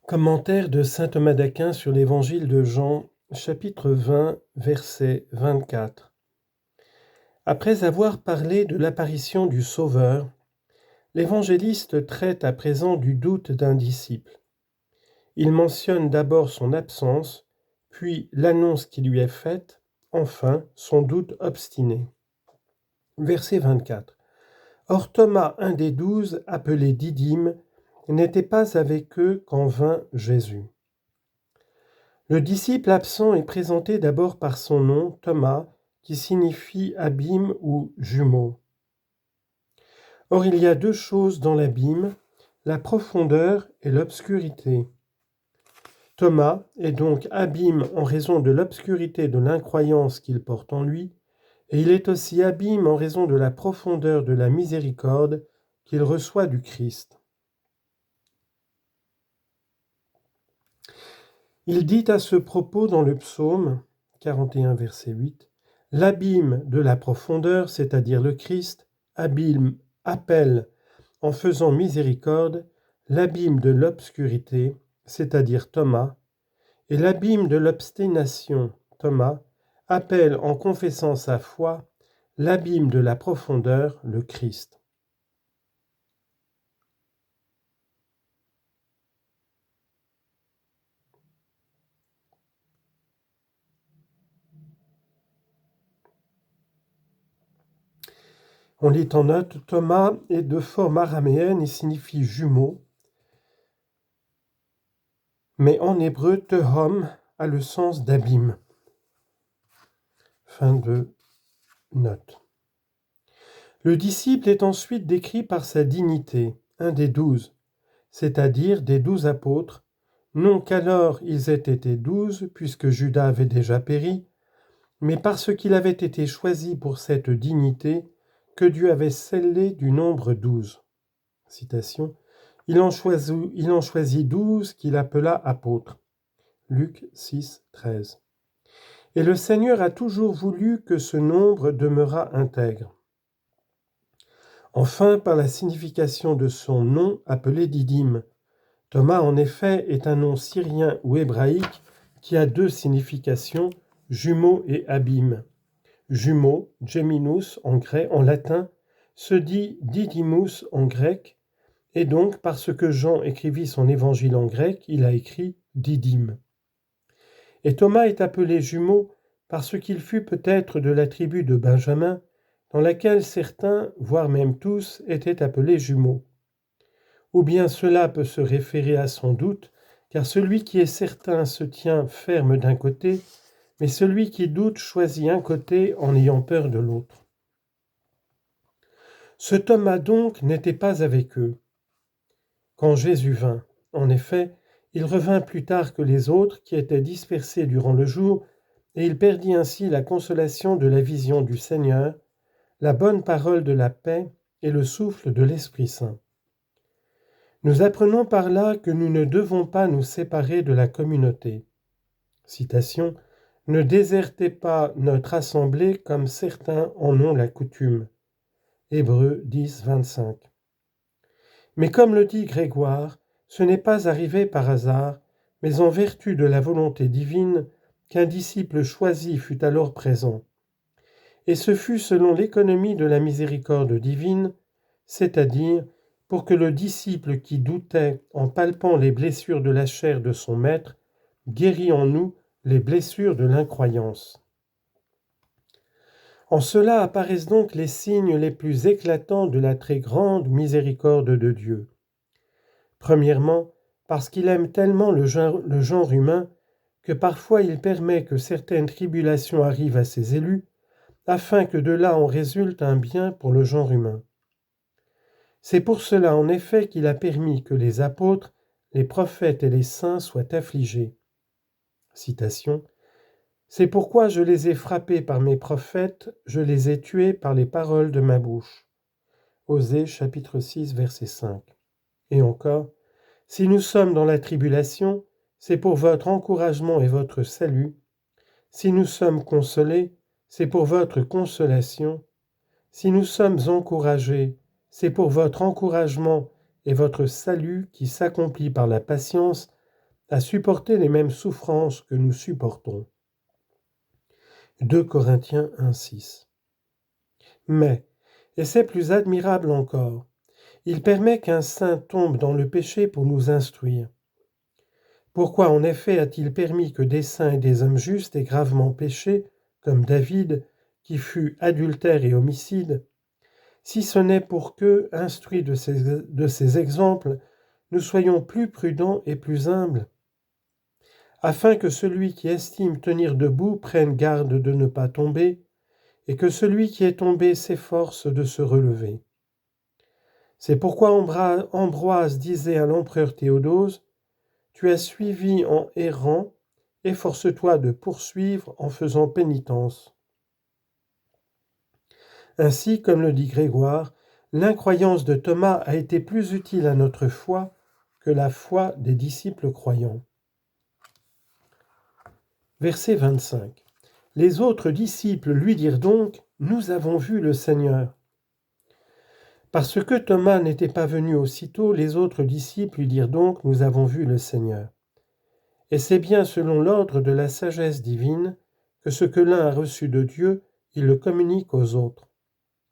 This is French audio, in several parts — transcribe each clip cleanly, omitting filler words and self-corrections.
Commentaire de saint Thomas d'Aquin sur l'Évangile de Jean, chapitre 20, verset 24. Après avoir parlé de l'apparition du Sauveur, l'évangéliste traite à présent du doute d'un disciple. Il mentionne d'abord son absence, puis l'annonce qui lui est faite, enfin son doute obstiné. Verset 24. Or Thomas, un des 12, appelé Didyme, n'était pas avec eux quand vint Jésus. Le disciple absent est présenté d'abord par son nom, Thomas, qui signifie abîme ou jumeau. Or il y a deux choses dans l'abîme, la profondeur et l'obscurité. Thomas est donc abîme en raison de l'obscurité de l'incroyance qu'il porte en lui, et il est aussi abîme en raison de la profondeur de la miséricorde qu'il reçoit du Christ. Il dit à ce propos dans le psaume 41, verset 8, « L'abîme de la profondeur, c'est-à-dire le Christ, appelle en faisant miséricorde, l'abîme de l'obscurité, c'est-à-dire Thomas, et l'abîme de l'obstination, Thomas, appelle en confessant sa foi, l'abîme de la profondeur, le Christ. » On lit en note, Thomas est de forme araméenne et signifie jumeau, mais en hébreu, tehom a le sens d'abîme. Fin de note. Le disciple est ensuite décrit par sa dignité, un des 12, c'est-à-dire des 12 apôtres, non qu'alors ils aient été 12, puisque Judas avait déjà péri, mais parce qu'il avait été choisi pour cette dignité que Dieu avait scellé du nombre 12. Citation. Il en choisit 12 qu'il appela apôtres. Luc 6, 13. Et le Seigneur a toujours voulu que ce nombre demeurât intègre. Enfin, par la signification de son nom appelé Didyme. Thomas, en effet, est un nom syrien ou hébraïque qui a deux significations, jumeau et abîme. Jumeau, geminus en latin, se dit didymus en grec, et donc parce que Jean écrivit son évangile en grec, il a écrit Didyme. Et Thomas est appelé jumeau parce qu'il fut peut-être de la tribu de Benjamin, dans laquelle certains, voire même tous, étaient appelés jumeaux. Ou bien cela peut se référer à son doute, car celui qui est certain se tient ferme d'un côté, mais celui qui doute choisit un côté en ayant peur de l'autre. Ce Thomas donc n'était pas avec eux quand Jésus vint. En effet, il revint plus tard que les autres qui étaient dispersés durant le jour, et il perdit ainsi la consolation de la vision du Seigneur, la bonne parole de la paix et le souffle de l'Esprit Saint. Nous apprenons par là que nous ne devons pas nous séparer de la communauté. Citation, « Ne désertez pas notre assemblée comme certains en ont la coutume. » Hébreux 10, 25. Mais comme le dit Grégoire, ce n'est pas arrivé par hasard, mais en vertu de la volonté divine qu'un disciple choisi fut alors présent. Et ce fut selon l'économie de la miséricorde divine, c'est-à-dire pour que le disciple qui doutait en palpant les blessures de la chair de son maître, guérit en nous les blessures de l'incroyance. En cela apparaissent donc les signes les plus éclatants de la très grande miséricorde de Dieu. Premièrement, parce qu'il aime tellement le genre humain que parfois il permet que certaines tribulations arrivent à ses élus, afin que de là en résulte un bien pour le genre humain. C'est pour cela en effet qu'il a permis que les apôtres, les prophètes et les saints soient affligés. Citation. « C'est pourquoi je les ai frappés par mes prophètes, je les ai tués par les paroles de ma bouche. » Osée chapitre 6 verset 5. Et encore, « Si nous sommes dans la tribulation, c'est pour votre encouragement et votre salut. Si nous sommes consolés, c'est pour votre consolation. Si nous sommes encouragés, c'est pour votre encouragement et votre salut qui s'accomplit par la patience, à supporter les mêmes souffrances que nous supportons. 2 Corinthiens 1,6. Mais, et c'est plus admirable encore, il permet qu'un saint tombe dans le péché pour nous instruire. Pourquoi en effet a-t-il permis que des saints et des hommes justes aient gravement péché, comme David, qui fut adultère et homicide, si ce n'est pour que, instruits de ces exemples, nous soyons plus prudents et plus humbles, afin que celui qui estime tenir debout prenne garde de ne pas tomber, et que celui qui est tombé s'efforce de se relever. C'est pourquoi Ambroise disait à l'empereur Théodose, « Tu as suivi en errant, efforce-toi de poursuivre en faisant pénitence. » Ainsi, comme le dit Grégoire, l'incroyance de Thomas a été plus utile à notre foi que la foi des disciples croyants. Verset 25. Les autres disciples lui dirent donc, « Nous avons vu le Seigneur. » Parce que Thomas n'était pas venu aussitôt, les autres disciples lui dirent donc, « Nous avons vu le Seigneur. » Et c'est bien selon l'ordre de la sagesse divine que ce que l'un a reçu de Dieu, il le communique aux autres.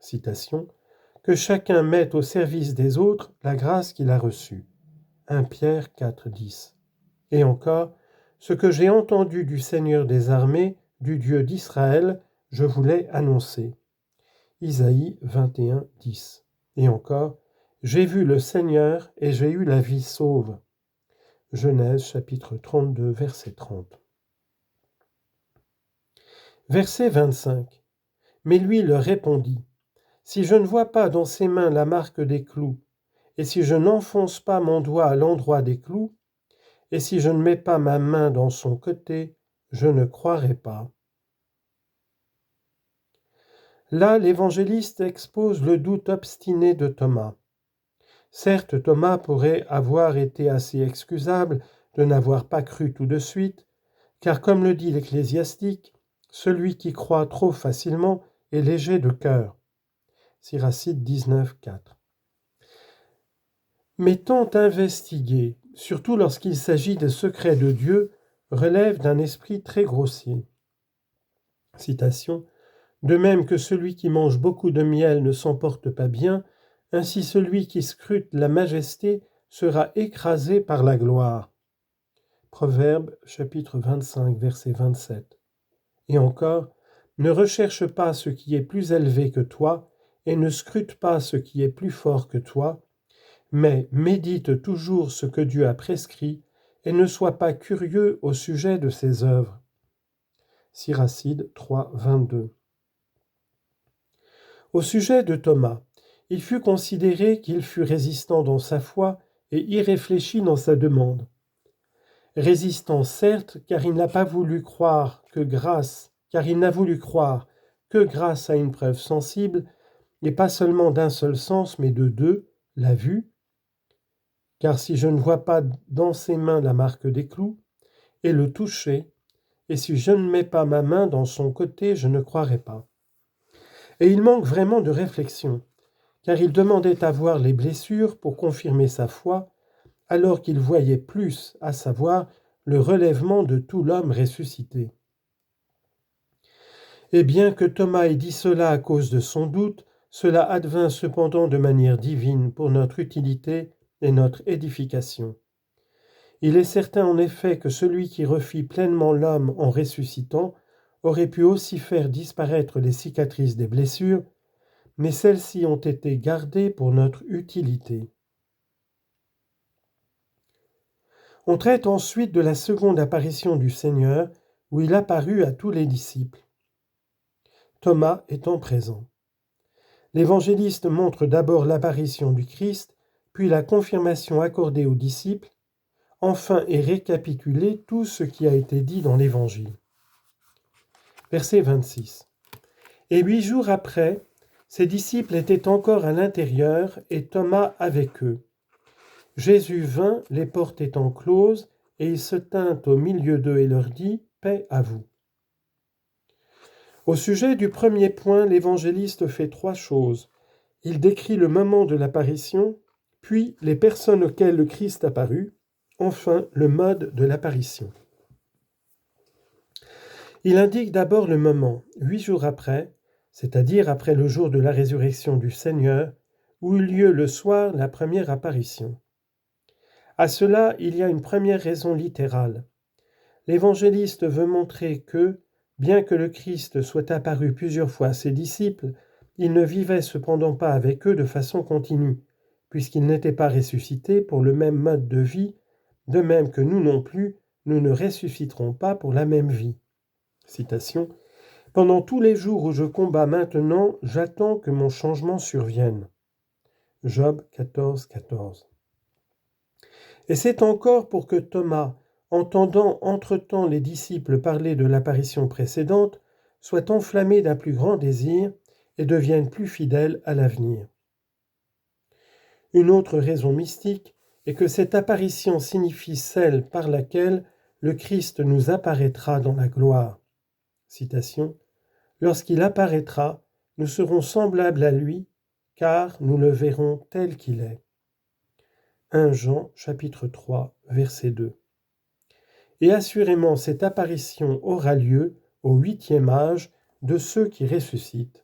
Citation, « Que chacun mette au service des autres la grâce qu'il a reçue. » 1 Pierre 4, 10. Et encore, « Ce que j'ai entendu du Seigneur des armées, du Dieu d'Israël, je vous l'ai annoncé. » Isaïe 21, 10. Et encore, « J'ai vu le Seigneur et j'ai eu la vie sauve. » Genèse chapitre 32, verset 30. Verset 25. Mais lui leur répondit, « Si je ne vois pas dans ses mains la marque des clous, et si je n'enfonce pas mon doigt à l'endroit des clous, et si je ne mets pas ma main dans son côté, je ne croirai pas. » Là, l'évangéliste expose le doute obstiné de Thomas. Certes, Thomas pourrait avoir été assez excusable de n'avoir pas cru tout de suite, car comme le dit l'Ecclésiastique, celui qui croit trop facilement est léger de cœur. Siracide 19, 4. Mais tant investiguer, surtout lorsqu'il s'agit des secrets de Dieu, relève d'un esprit très grossier. Citation. De même que celui qui mange beaucoup de miel ne s'emporte pas bien, ainsi celui qui scrute la majesté sera écrasé par la gloire. Proverbe chapitre 25, verset 27. Et encore, ne recherche pas ce qui est plus élevé que toi, et ne scrute pas ce qui est plus fort que toi, mais médite toujours ce que Dieu a prescrit, et ne sois pas curieux au sujet de ses œuvres. Siracide 3, 22. Au sujet de Thomas, il fut considéré qu'il fut résistant dans sa foi et irréfléchi dans sa demande. Résistant certes, car il n'a voulu croire que grâce à une preuve sensible, et pas seulement d'un seul sens, mais de deux, la vue, car si je ne vois pas dans ses mains la marque des clous, et le toucher, et si je ne mets pas ma main dans son côté, je ne croirai pas. Et il manque vraiment de réflexion, car il demandait à voir les blessures pour confirmer sa foi, alors qu'il voyait plus, à savoir le relèvement de tout l'homme ressuscité. Et bien que Thomas ait dit cela à cause de son doute, cela advint cependant de manière divine pour notre utilité et notre édification. Il est certain en effet que celui qui refit pleinement l'homme en ressuscitant aurait pu aussi faire disparaître les cicatrices des blessures, mais celles-ci ont été gardées pour notre utilité. On traite ensuite de la seconde apparition du Seigneur, où il apparut à tous les disciples, Thomas étant présent. L'évangéliste montre d'abord l'apparition du Christ, puis la confirmation accordée aux disciples, enfin est récapitulé tout ce qui a été dit dans l'Évangile. Verset 26. Et 8 jours après, ses disciples étaient encore à l'intérieur et Thomas avec eux. Jésus vint, les portes étant closes, et il se tint au milieu d'eux et leur dit « Paix à vous ». Au sujet du premier point, l'évangéliste fait 3 choses. Il décrit le moment de l'apparition, puis les personnes auxquelles le Christ apparut, Enfin, le mode de l'apparition. Il indique d'abord le moment, 8 jours après, c'est-à-dire après le jour de la résurrection du Seigneur, où eut lieu le soir la première apparition. À cela, il y a une première raison littérale. L'évangéliste veut montrer que, bien que le Christ soit apparu plusieurs fois à ses disciples, il ne vivait cependant pas avec eux de façon continue, puisqu'il n'était pas ressuscité pour le même mode de vie, de même que nous non plus, nous ne ressusciterons pas pour la même vie. Citation. Pendant tous les jours où je combats maintenant, j'attends que mon changement survienne. Job 14, 14. Et c'est encore pour que Thomas, entendant entre-temps les disciples parler de l'apparition précédente, soit enflammé d'un plus grand désir et devienne plus fidèle à l'avenir. Une autre raison mystique est que cette apparition signifie celle par laquelle le Christ nous apparaîtra dans la gloire. Citation. Lorsqu'il apparaîtra, nous serons semblables à lui, car nous le verrons tel qu'il est. 1 Jean chapitre 3, verset 2. Et assurément cette apparition aura lieu au 8e âge de ceux qui ressuscitent.